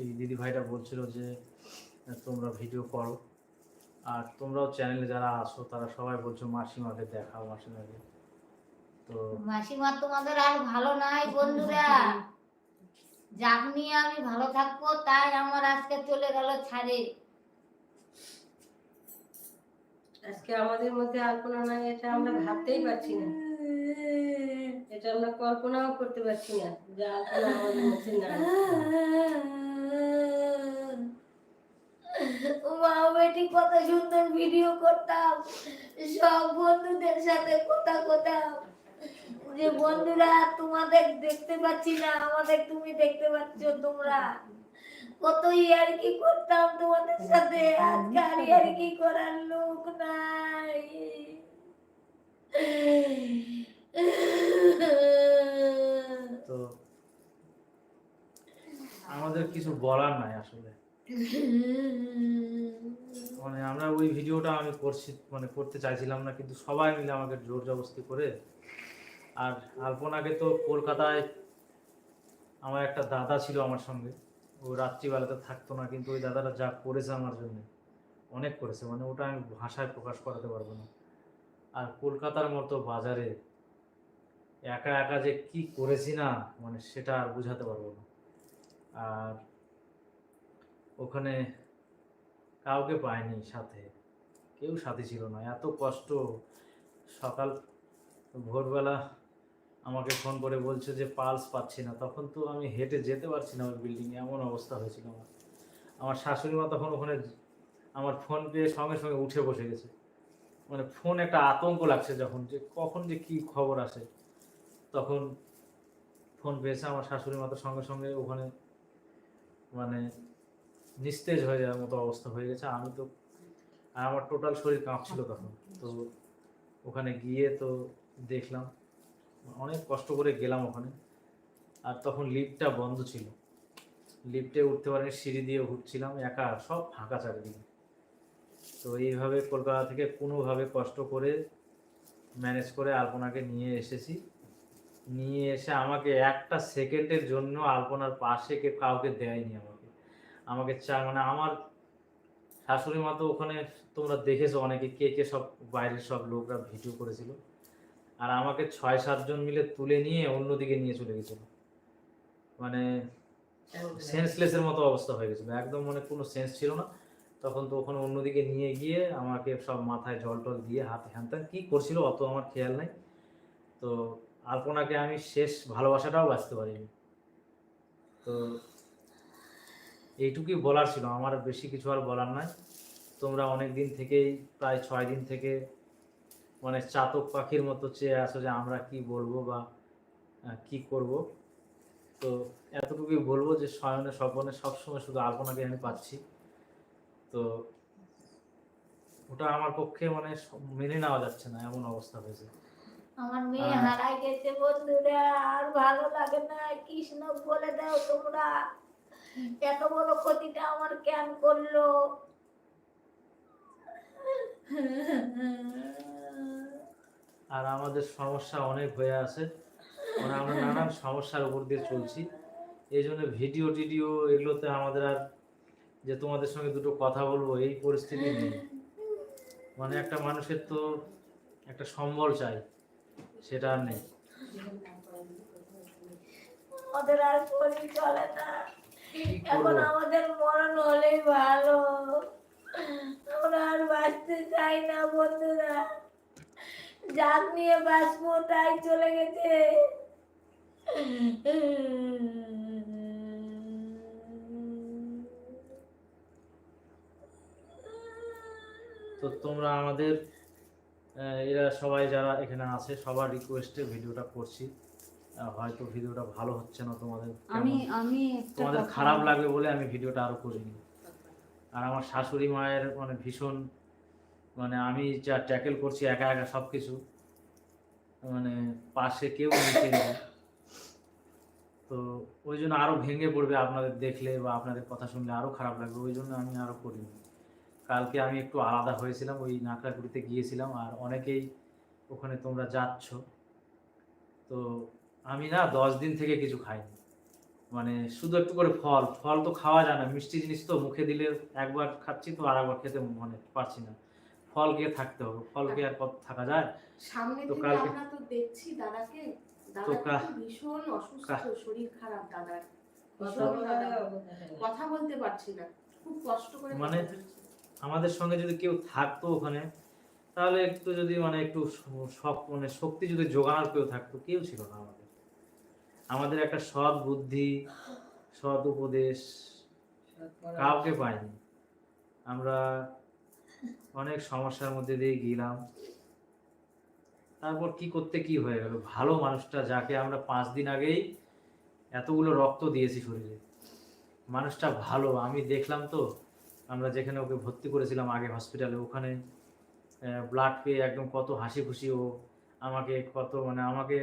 এই দিদি ভাইটা বলছিল যে তোমরা ভিডিও করো, আর তোমরাও চ্যানেলে যারা আসো তারা সবাই বলছো মাসিমাকে দেখাও, মাসিমাকে। তো মাসিমা তোমাদের আর ভালো নাই বন্ধুরা, যাক নিয়ে আমি ভালো থাকবো তাই আমার আজকে চলে গেল ছাড়ে। আজকে আমাদের মধ্যে আলপনা নাই, এটা আমরা ভাবতেই পারছি না, এটা আমরা কল্পনাও করতে পারছি না যে আলপনা আমাদের মধ্যে নাই। মা বেটি কত সুন্দর ভিডিও করতাম, সব বন্ধুদের সাথে কথা করতাম যে বন্ধুরা তোমাদের দেখতে পাচ্ছি না, আমাদের তুমি দেখতে পাচ্ছ। তোমরা কত ইয়ার্কি করতাম তোমাদের সাথে, আজকে আর ইয়ার্কি করার লোক নাই। তো আমাদের কিছু বলার নাই আসলে, মানে আমরা ওই ভিডিওটা আমি করতে চাইছিলাম না, কিন্তু সবাই মিলে আমাকে জোর জবরদস্তি করে। আর আলপনাকে তো কলকাতায় আমার একটা দাদা ছিল আমার সঙ্গে, ও রাত্রিবেলাতে থাকতো না, কিন্তু ওই দাদাটা যা করেছে আমার জন্য অনেক করেছে, মানে ওটা আমি ভাষায় প্রকাশ করাতে পারবো না। আর কলকাতার মতো বাজারে একা একা যে কি করেছি না, মানে সেটা আর বোঝাতে পারবো না। আর ওখানে কাউকে পাইনি সাথে, কেউ সাথে ছিল না, এত কষ্ট। সকাল ভোরবেলা আমাকে ফোন করে বলছে যে পালস পাচ্ছি না, তখন তো আমি হেঁটে যেতে পারছি না ওই বিল্ডিংয়ে, এমন অবস্থা হয়েছিল আমার। আমার শাশুড়ি মা তখন ওখানে আমার ফোন পেয়ে সঙ্গে সঙ্গে উঠে বসে গেছে, মানে ফোন একটা আতঙ্ক লাগছে যখন, যে কখন যে কি খবর আসে। তখন ফোন পেয়েছে আমার শাশুড়ি মা, তো সঙ্গে সঙ্গে ওখানে মানে নিস্তেজ হয়ে যাওয়ার মতো অবস্থা হয়ে গেছে। আমি তো, আর আমার টোটাল শরীর কাঁপছিল তখন। তো ওখানে গিয়ে তো দেখলাম, অনেক কষ্ট করে গেলাম ওখানে। আর তখন লিফটটা বন্ধ ছিল, লিফটে উঠতে পারিনি, সিঁড়ি দিয়ে উঠছিলাম একা, সব ফাঁকা চারিদিকে। তো এইভাবে কলকাতা থেকে কোনোভাবে কষ্ট করে ম্যানেজ করে আলপনাকে নিয়ে এসেছি। নিয়ে এসে আমাকে একটা সেকেন্ডের জন্য আলপনার পাশে কাউকে দেয়নি আমাকে। আমাকে মানে আমার শাশুড়ি মা তো ওখানে, তোমরা দেখেছো অনেকে, কে কে সব বাইরের সব লোকরা ভিডিও করেছিল। আর আমাকে 6-7 জন মিলে তুলে নিয়ে অন্যদিকে নিয়ে চলে গেছিল, মানে সেন্সলেসের মতো অবস্থা হয়ে গেছিলো একদম, মানে কোনো সেন্স ছিল না। তখন তো ওখানে অন্যদিকে নিয়ে গিয়ে আমাকে সব মাথায় জল টল দিয়ে হাতে হ্যানত্যান কী করছিল অত আমার খেয়াল নাই। তো আলপনাকে আমি শেষ ভালোবাসাটাও বাঁচতে পারিনি। তো এইটুকুই বলার ছিল আমার, বেশি কিছু আর বলার নাই। তোমরা অনেক দিন থেকেই, প্রায় 6 দিন থেকে মানে চাতক পাখির মতো চেয়ে আসো যে আমরা কি বলবো বা কি করব। তো এতটুকুই বলবো যে শয়নে স্বপনে সবসময় শুধু আলপনাকে আমি পাচ্ছি। তো ওটা আমার পক্ষে মানে মেনে নেওয়া যাচ্ছে না, এমন অবস্থা হয়েছে। আমার মেয়ে হারাই গেছে বন্ধুরা, আর ভালো লাগে না। কৃষ্ণ বলে দাও তোমরা, এত বড় ক্ষতিটা আমার কেন করলো। আর আমাদের সমস্যা অনেক হয়ে আছে, মানে আমরা নানান সমস্যার উপর দিয়ে চলছি। এই জন্য ভিডিও টিডিও এগুলোতে আমাদের আর, যে তোমাদের সঙ্গে দুটো কথা বলবো এই পরিস্থিতি নেই। মানে একটা মানুষের তো একটা সম্বল চাই, সেটা আর নেই। আমাদের আর শরীর চলে না, এখন আমাদের মরণ হলেই ভালো। আমরা আর বাঁচতে চাই না বন্ধুরা, যাক নিয়ে বাঁচবো তাই চলে গেছে। তো তোমরা আমাদের এরা সবাই যারা এখানে আছে সবার রিকোয়েস্টে ভিডিওটা করছি। হয়তো ভিডিওটা ভালো হচ্ছে না, তোমাদের তোমাদের খারাপ লাগবে বলে আমি ভিডিওটা আরো করিনি। আর আমার শাশুড়ি মায়ের মানে ভীষণ, মানে আমি যা ট্যাকেল করছি একা একা সব কিছু, মানে পাশে কেউ নিচে নেই। তো ওই জন্য আরও ভেঙে পড়বে আপনাদের দেখলে বা আপনাদের কথা শুনলে আরও খারাপ লাগবে, ওই জন্য আমি আরও করিনি। কালকে আমি একটু আলাদা হয়েছিলাম, ওই নাকড়াকুড়িতে গিয়েছিলাম, আর অনেকেই ওখানে তোমরা যাচ্ছ। তো আমি না 10 দিন থেকে কিছু খাইনি, মানে শুধু একটু করে ফল ফল তো খাওয়া যায় না, মিষ্টি জিনিস তো মুখে দিলে একবার খাচ্ছি তো আর একবার খেতে মানে পারছি না, ফল খেয়ে থাকতে হবে, ফল খেয়ে আর কত থাকা যায়। সামনে তো থেকে কালকে আমরা তো দেখছি দাদাকে, তো দাদা কিন্তু ভীষণ অসুস্থ, শরীর খারাপ দাদার, কথা ভীষণ বলার দাদা অবস্থা নেই। কথা বলতে পারছি না, খুব কষ্ট করে মানে কথা বলছি। আমাদের সঙ্গে যদি কেউ থাকতো ওখানে, তাহলে একটু যদি মানে একটু সব মানে শক্তি যদি জোগানোর কেউ থাকতো, কেউ ছিল না আমাদের। আমাদের একটা সৎ বুদ্ধি, সৎ উপদেশ কাউকে পাইনি। আমরা অনেক সমস্যার মধ্যে দিয়ে গেলাম, তারপর কি করতে কি হয়ে গেল। ভালো মানুষটা, যাকে আমরা 5 দিন আগেই এতগুলো রক্ত দিয়েছি শরীরে, মানুষটা ভালো, আমি দেখলাম তো। আমরা যেখানে ওকে ভর্তি করেছিলাম আগে হসপিটালে, ওখানে ব্লাড পেয়ে একদম কত হাসি খুশি ও, আমাকে কত মানে আমাকে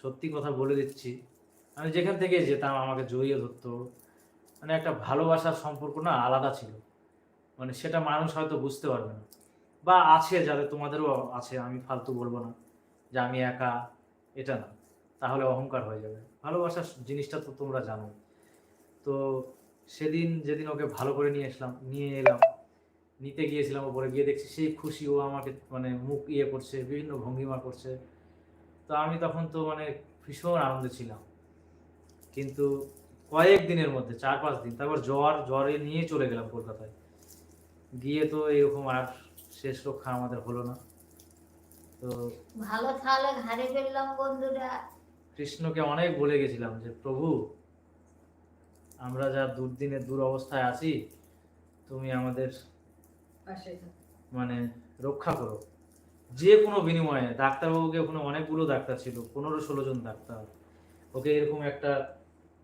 সত্যি কথা বলে দিচ্ছি, আমি যেখান থেকে যেতাম আমাকে জড়িয়ে ধরতো। মানে একটা ভালোবাসার সম্পর্ক না আলাদা ছিল, মানে সেটা মানুষ হয়তো বুঝতে পারবে না, বা আছে যাদের, তোমাদেরও আছে, আমি ফালতু বলবো না যে আমি একা, এটা না, তাহলে অহংকার হয়ে যাবে। ভালোবাসার জিনিসটা তো তোমরা জানো। তো সেদিন যেদিন ওকে ভালো করে নিয়ে এলাম, নিতে গিয়েছিলাম, ওপরে গিয়ে দেখছি সেই খুশি, ও আমাকে মানে মুখ ইয়ে করছে, বিভিন্ন ভঙ্গিমা করছে। তো আমি তখন তো মানে ভীষণ আনন্দে ছিলাম। কিন্তু কয়েক দিনের মধ্যে 4-5 দিন, তারপর জ্বরে নিয়ে চলে গেলাম কলকাতায়। গিয়ে তো এরকম আর শেষ রক্ষা আমাদের হলো না। তো ভালো তাহলে ঘাড়ে ফেললাম বন্ধুরা। কৃষ্ণকে অনেক বলে গেছিলাম যে প্রভু, আমরা যা দুর্দিনে দুরবস্থায় আছি, তুমি আমাদের পাশে থাকো। মানে রক্ষা করো যে কোনো বিনিময়ে। ডাক্তারবাবুকে ওখানে অনেকগুলো ডাক্তার ছিল, 15-16 জন ডাক্তার। ওকে এরকম একটা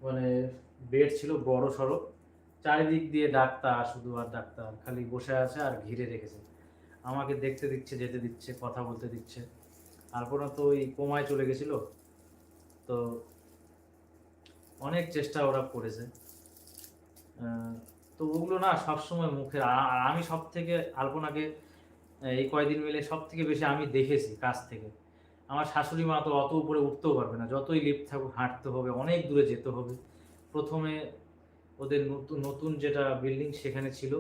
মানে বেড ছিল বড় সড়ো, চারিদিক দিয়ে ডাক্তার, শুধু আর ডাক্তার, খালি বসে আছে আর ঘিরে রেখেছে। আমাকে দেখতে দিচ্ছে, যেতে দিচ্ছে, কথা বলতে দিচ্ছে। তারপরে তো ওই কোমায় চলে গেছিল। তো অনেক চেষ্টা ওরা করেছে। তো ওগুলো না সবসময় মুখের, আর আমি সব থেকে আলপনাকে এই কয়দিন মিলে সব থেকে বেশি আমি দেখেছি কাছ থেকে। আমার শাশুড়ি মা তো অত উপরে উঠতেও পারবে না, যতই লিফট থাকুক হাঁটতে হবে, অনেক দূরে যেতে হবে। প্রথমে ওদের নতুন নতুন যেটা বিল্ডিং সেখানে ছিল,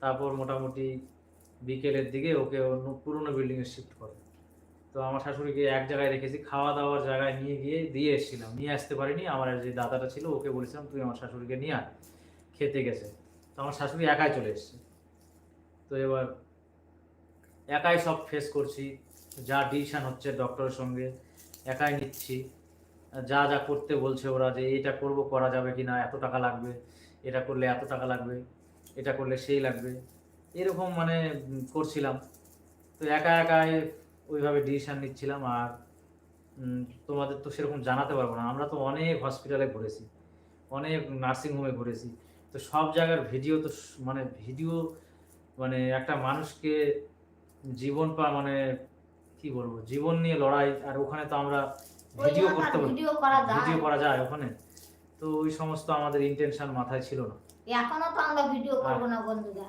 তারপর মোটামুটি বিকেলের দিকে ওকে পুরোনো বিল্ডিংয়ে শিফট করে। তো আমার শাশুড়িকে এক জায়গায় রেখেছি, খাওয়া দাওয়ার জায়গায় নিয়ে গিয়ে দিয়ে এসেছিলাম, নিয়ে আসতে পারিনি। আমার যে দাদাটা ছিল ওকে বলেছিলাম তুই আমার শাশুড়িকে নিয়ে আয়, খেতে গেছে। তো আমার শাশুড়ি একাই চলে এসছে। তো এবার একাই সব ফেস করছি, যা ডিসিশন হচ্ছে ডক্টরের সঙ্গে একাই নিচ্ছি। যা যা করতে বলছে ওরা, যে এটা করব, করা যাবে কি না, এত টাকা লাগবে, এটা করলে এত টাকা লাগবে, এটা করলে সেই লাগবে, এরকম মানে করছিলাম। তো একা একাই ওইভাবে ডিসিশন নিচ্ছিলাম। আর তোমাদের তো সেরকম জানাতে পারবো না, আমরা তো অনেক হসপিটালে ঘুরেছি, অনেক নার্সিংহোমে ঘুরেছি। তো সব জায়গার ভিডিও তো মানে ভিডিও মানে একটা মানুষকে জীবন মানে কি বলবো, জীবন নিয়ে লড়াই, আর ওখানে তো আমরা ভিডিও করতে পারি, ভিডিও করা যায়, ভিডিও করা যায় ওখানে। তো ওই সমস্ত আমাদের ইন্টেনশন মাথায় ছিল না। এখনো তো আমরা ভিডিও করব না বন্ধুরা।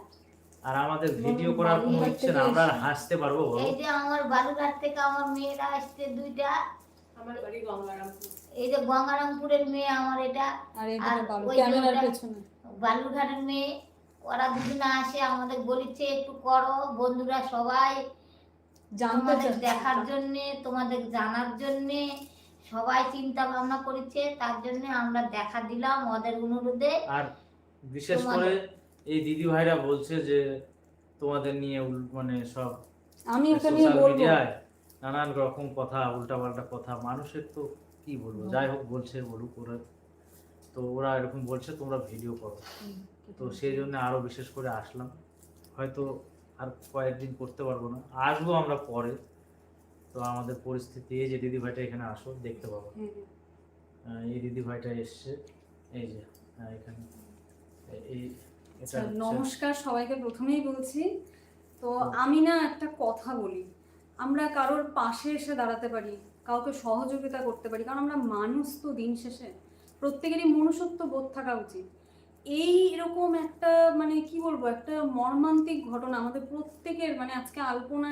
আর আমাদের ভিডিও করার কোনো ইচ্ছে না, আমরা আর হাসতে পারবো বলো? এই যে আমার বালুঘাট থেকে আমার মেয়েরা আসছে দুইটা, আমার বাড়ি গঙ্গারামপুর। এই যে গঙ্গারামপুরের মেয়ে আমার এটা, আর এই আর বালু ওই ক্যামেরার ওটা পেছনে বালুঘাটের মেয়ে। ওরা দুজনে আসে আমাদের বলিছে একটু করো বন্ধুরা, সবাই জানতে তোমাদের চাচ্ছে। দেখার জন্য, তোমাদের জানার জন্য সবাই চিন্তা ভাবনা করেছে, তার জন্য আমরা দেখা দিলাম ওদের অনুরোধে। আর বিশেষ করে এই দিদি ভাইরা বলছে যে তোমাদের নিয়ে মানে সব আমি ওকে নিয়ে সোশ্যাল বলবো। মিডিয়ায় নানান রকম কথা, উল্টাপাল্টা কথা, মানুষের তো কি বলবো, যাই হোক বলছে বলুক ওরা। তো ওরা এরকম বলছে তোমরা ভিডিও করো, তো সেই জন্য আরো বিশেষ করে আসলাম। হয়তো আর কয়েকদিন করতে পারবো না, আসবো আমরা পরে। তো আমাদের পরিস্থিতি, এই যে দিদি ভাইটা এখানে আসো, দেখতে পাবো। এই দিদি ভাইটা এসছে, এই যে এখানে এই এটা আচ্ছা, হচ্ছে- নমস্কার সবাইকে প্রথমেই বলছি। তো আমি না একটা কথা বলি, আমরা কারোর পাশে এসে দাঁড়াতে পারি, কাউকে সহযোগিতা করতে পারি, কারণ আমরা মানুষ তো দিন শেষে, প্রত্যেকেরই মনুষ্যত্ব বোধ থাকা উচিত। এই এরকম একটা মানে কি বলবো, একটা মর্মান্তিক ঘটনা আমাদের প্রত্যেকের, মানে আজকে আলপনা